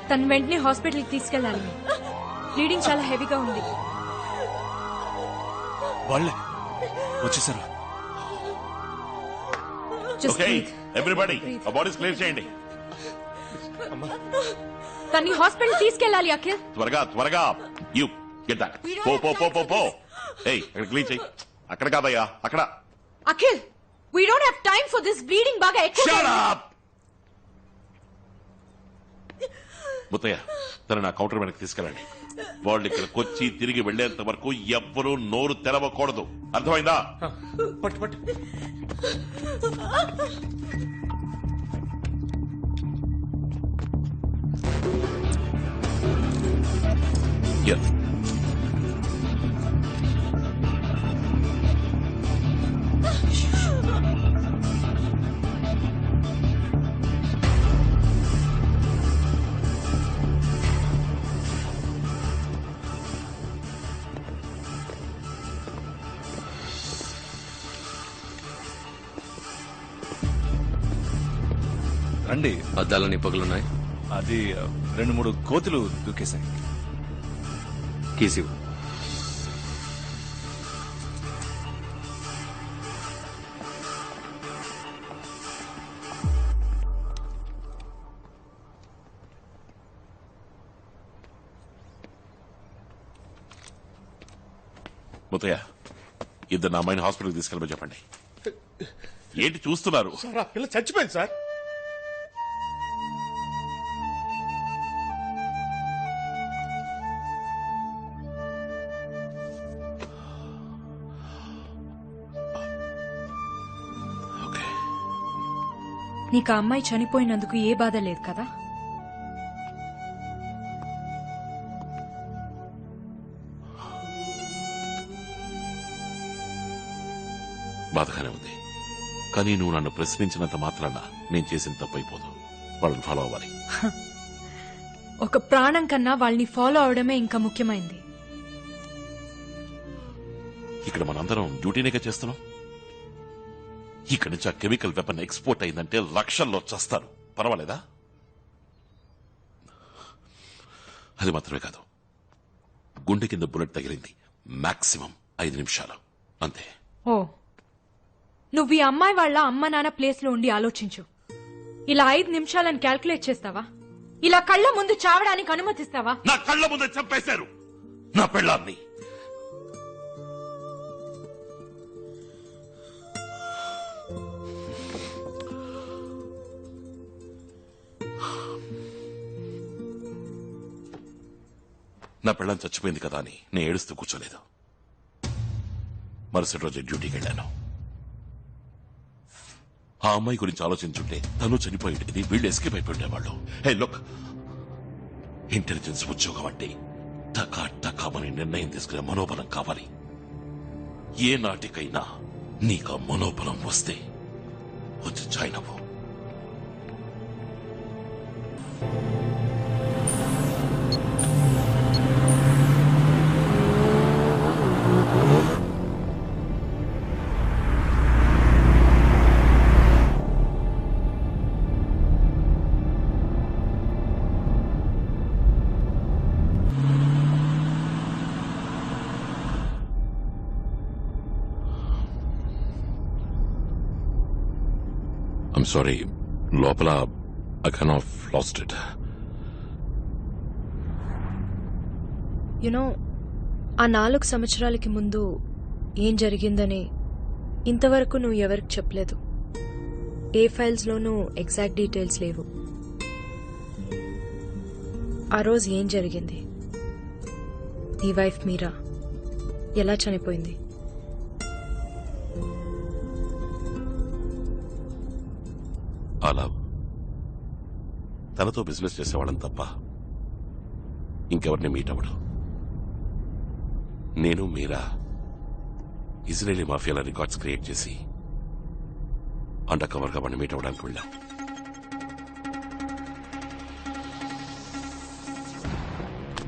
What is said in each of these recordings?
తన వెంటనే హాస్పిటల్కి తీసుకెళ్ళాలి. బ్లీడింగ్ చాలా హెవీగా ఉంది. వాళ్ళే వచ్చేసారు. ఎవ్రీబడి బాడీస్ క్లియర్ చేయండి. తన్ని హాస్పిటల్ తీసుకెళ్ళాలి అఖిల్. త్వరగా యూ గెట్ దట్. పో ఏయ్ అక్కడ క్లీన్ చేయి. అక్కడ కాదయ్యా అక్కడ. Akhil we don't have time for this bleeding బాగా ఎక్కువ. Shut up! ముత్తయ్య తన నా కౌంటర్ వెనక్కి తీసుకెళ్ళండి. వాళ్ళు ఇక్కడికి వచ్చి తిరిగి వెళ్లేంత వరకు ఎవ్వరూ నోరు తెరవకూడదు. అర్థమైందా? పట్టు రండి. అద్దాలని పగులున్నాయి. అది 2-3 కోతులు దూకేశాయి. కీసివు. ముత్తయ్య ఇద్దరు నా అమ్మాయిని హాస్పిటల్కి తీసుకెళ్ళమని చెప్పండి. ఏంటి చూస్తున్నారు? పిల్ల చచ్చిపోయింది సార్. నీకు ఆ అమ్మాయి చనిపోయినందుకు ఏ బాధ లేదు కదా? బాధగానే ఉంది, కానీ నువ్వు నన్ను ప్రశ్నించినంత మాత్రాన నేను చేసిన తప్పైపోదు. వాళ్ళని ఫాలో అవ్వాలి. ఒక ప్రాణం కన్నా వాళ్ళని ఫాలో అవడమే ఇంకా ముఖ్యమైంది. ఇక్కడ మనందరం డ్యూటీనేగా చేస్తున్నాం. ఇక్కడి నుంచి ఆ కెమికల్ వెపన్ ఎక్స్పోర్ట్ అయిందంటే లక్షల్లో చస్తారు. పర్వాలేదా? అది మాత్రమే కాదు, గుండె కింద బుల్లెట్ తగిలింది. మాక్సిమం 5 నిమిషాలు అంతే. ఓ, నువ్వు ఈ అమ్మాయి వాళ్ళ అమ్మ నాన్న ప్లేస్ లో ఉండి ఆలోచించు. ఇలా 5 నిమిషాలని క్యాల్కులేట్ చేస్తావా? ఇలా కళ్ళ ముందు చావడానికి అనుమతిస్తావా? నా కళ్ళ ముందు చంపేశారు నా పెళ్ళాన్ని. నా పెళ్ళం చచ్చిపోయింది కదా అని నేను ఏడుస్తూ కూర్చోలేదు. మరుసటి రోజు డ్యూటీకి వెళ్ళాను. ఆ అమ్మాయి గురించి ఆలోచించుంటే తను చనిపోయేది, వీళ్ళు ఎస్కేప్ అయిపోయి ఉండేవాళ్ళు. హే లుక్, ఇంటెలిజెన్స్ ఉద్యోగం అంటే టకా టకామని నిర్ణయం తీసుకునే మనోబలం కావాలి. ఏ నాటికైనా నీకు ఆ మనోబలం వస్తే వచ్చి జాయిన్ అవ్వు. I'm sorry, లోపల I kind of lost it. ఆ 4 సంవత్సరాలకి ముందు ఏం జరిగిందని ఇంతవరకు నువ్వు ఎవరికి చెప్పలేదు. ఏ ఫైల్స్ లోనూ ఎగ్జాక్ట్ డీటెయిల్స్ లేవు. ఆ రోజు ఏం జరిగింది? నీ వైఫ్ మీరా ఎలా చనిపోయింది? అలా తనతో బిజినెస్ చేసేవాళ్ళని తప్ప ఇంకెవరిని మీట్ అవ్వడు. నేను మీరా ఇజ్రాయేలీ మాఫియాల రికార్డ్స్ క్రియేట్ చేసి అండర్ కవర్ గా వాడిని మీట్ అవ్వడానికి వెళ్ళాం.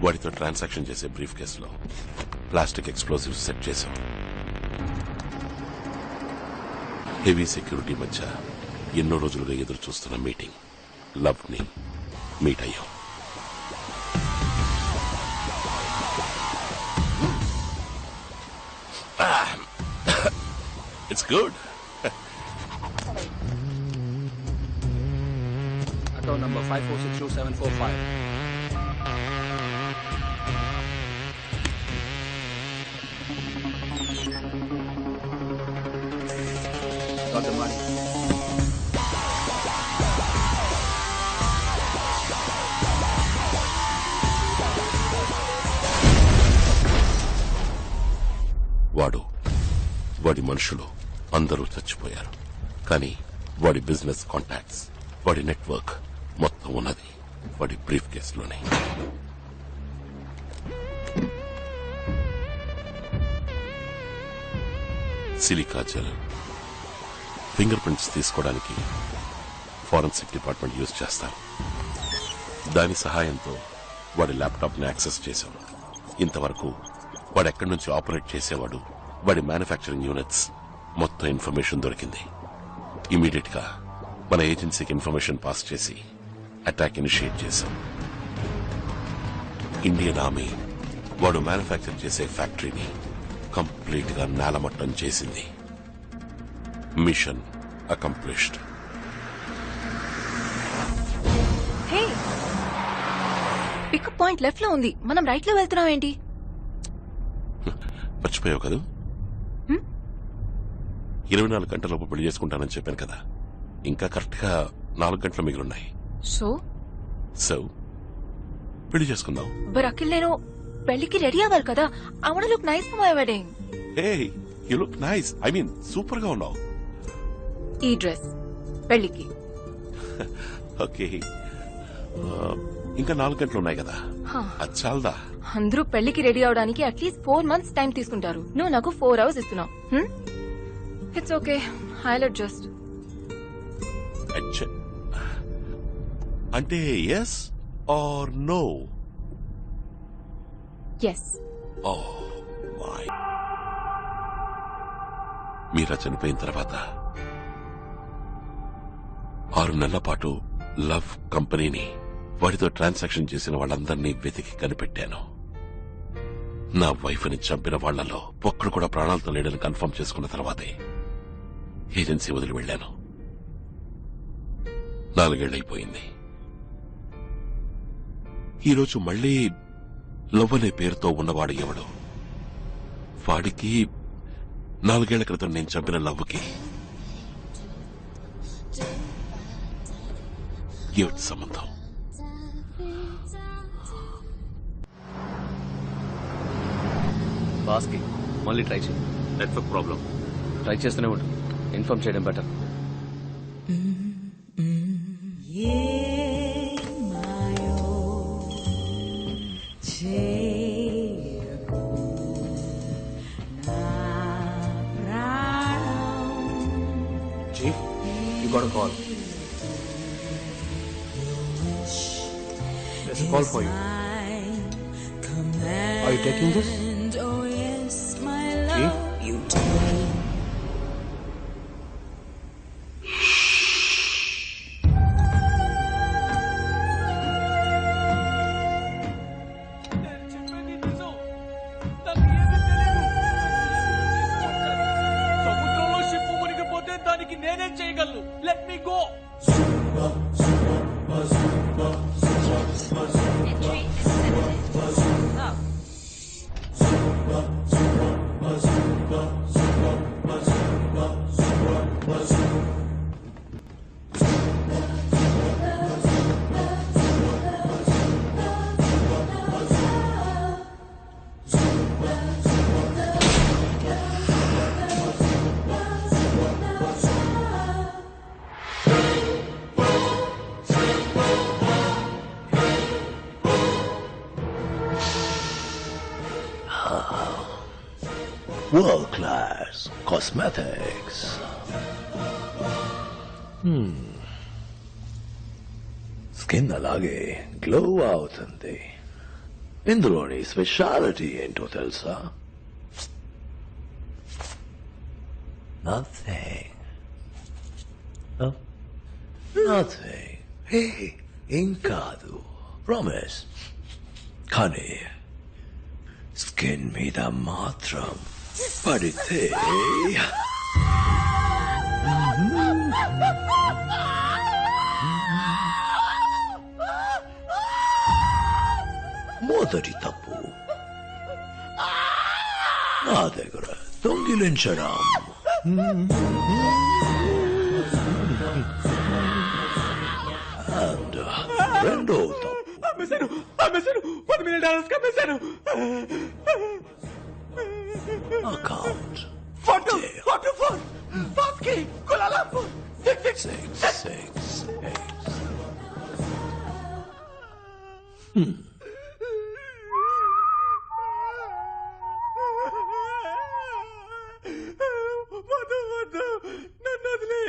వాడితో ట్రాన్సాక్షన్ చేసే బ్రీఫ్ కేసులో ప్లాస్టిక్ ఎక్స్ప్లోజివ్స్ సెట్ చేశాం. హెవీ సెక్యూరిటీ మధ్య ఎన్నో రోజులుగా ఎదురు చూస్తున్న మీటింగ్ లవ్ ని మీట్ అయ్యాం. It's good. Account number 54627445. Got the money. వాడి మనుషులు అందరూ చచ్చిపోయారు. కానీ వాడి బిజినెస్ కాంటాక్ట్స్, వాడి నెట్వర్క్ మొత్తం ఉన్నది వాడి బ్రీఫ్ కేసులోనే. సిలికా జెల్ ఫింగర్ ప్రింట్స్ తీసుకోవడానికి ఫారెన్సిక్ డిపార్ట్మెంట్ యూజ్ చేస్తారు. దాని సహాయంతో వాడి ల్యాప్టాప్ ని యాక్సెస్ చేశాం. ఇంతవరకు వాడు ఎక్కడి నుంచి ఆపరేట్ చేసేవాడు, వాడి మ్యానుఫ్యాక్చరింగ్ యూనిట్స్ మొత్తం ఇన్ఫర్మేషన్ దొరికింది. ఇమీడియట్ గా మన ఏజెన్సీకి ఇన్ఫర్మేషన్ పాస్ చేసి అటాక్ ఇనిషియేట్ చేశాం. ఇండియన్ ఆర్మీ వాడు మ్యానుఫ్యాక్చర్ చేసే ఫ్యాక్టరీని కంప్లీట్ గా నేలమట్టం చేసింది. Mission accomplished. Hey, pickup point left లో ఉంది, మనం రైట్ లో వెళ్తున్నాం ఏంటి? మర్చిపోయావు కదా, 24 గంటలలోపు పెళ్లి చేసుకుంటానని చెప్పాను కదా. ఇంకా కరెక్ట్ గా 4 గంటలు మిగిలిన్నాయి. సో పెళ్లి చేసుకుందాం. బట్ అఖిల్, నేను పెళ్లికి రెడీ అవ్వాలి కదా. I want to look nice for my wedding. Hey, you look nice. I mean super గా ఉన్నావు. ఈ డ్రెస్ పెళ్లికి. ఓకే, ఇంకా 4 గంటలు ఉన్నాయి కదా, అది చాలదా? అందరూ పెళ్లికి రెడీ అవడానికి అట్లీస్ట్ 4 months టైం తీసుకుంటారు. నువ్వు నాకు 4 hours ఇస్తున్నావు. It's okay, I'll adjust. అంటే yes or no? Yes. Oh my. Meera చనిపోయిన తర్వాత 6 నెలల పాటు లవ్ కంపెనీని, వాడితో ట్రాన్సాక్షన్ చేసిన వాళ్ళందరినీ వెతికి కనిపెట్టాను. నా వైఫ్ ని చంపిన వాళ్లలో ఒక్కడు కూడా ప్రాణాలతో లేడని కన్ఫర్మ్ చేసుకున్న తర్వాతే ఏజెన్సీ వదిలి వెళ్లాను. 4 ఏళ్లైపోయింది. ఈరోజు మళ్లీ లవ్ అనే పేరుతో ఉన్నవాడు ఎవడు? వాడికి 4 ఏళ్ల క్రితం నేను చంపిన లవ్కి ఏమిటి సంబంధం? బాస్కి మళ్ళీ ట్రై చేయి. Network problem. ట్రై చేస్తూనే ఉండు. ఇన్ఫార్మ్ చేయడం better. Chief, you got a call. There's a call for you. Are you taking this? Chief? సముద్రంలో షిప్ మునిగిపోతే దానికి నేనేం చేయగలను? Let me go. World-class cosmetics. Skin అలాగే గ్లో అవుతుంది. ఇందులోని స్పెషాలిటీ ఏంటో తెలుసా? నథింగ్. నథింగ్. హే, ఏం కాదు, ప్రామిస్. కానీ స్కిన్ మీద మాత్రం పడితే మొదటి తప్పు నా దగ్గర దొంగిలించడం. And రెండో తప్పు అమ్మేశాను $1 million అమ్మేశాను. అకౌంట్ ఫోటో ఫోన్ పాస్కి కులాలంపూర్ 666. వద్దు నన్ను వదిలే.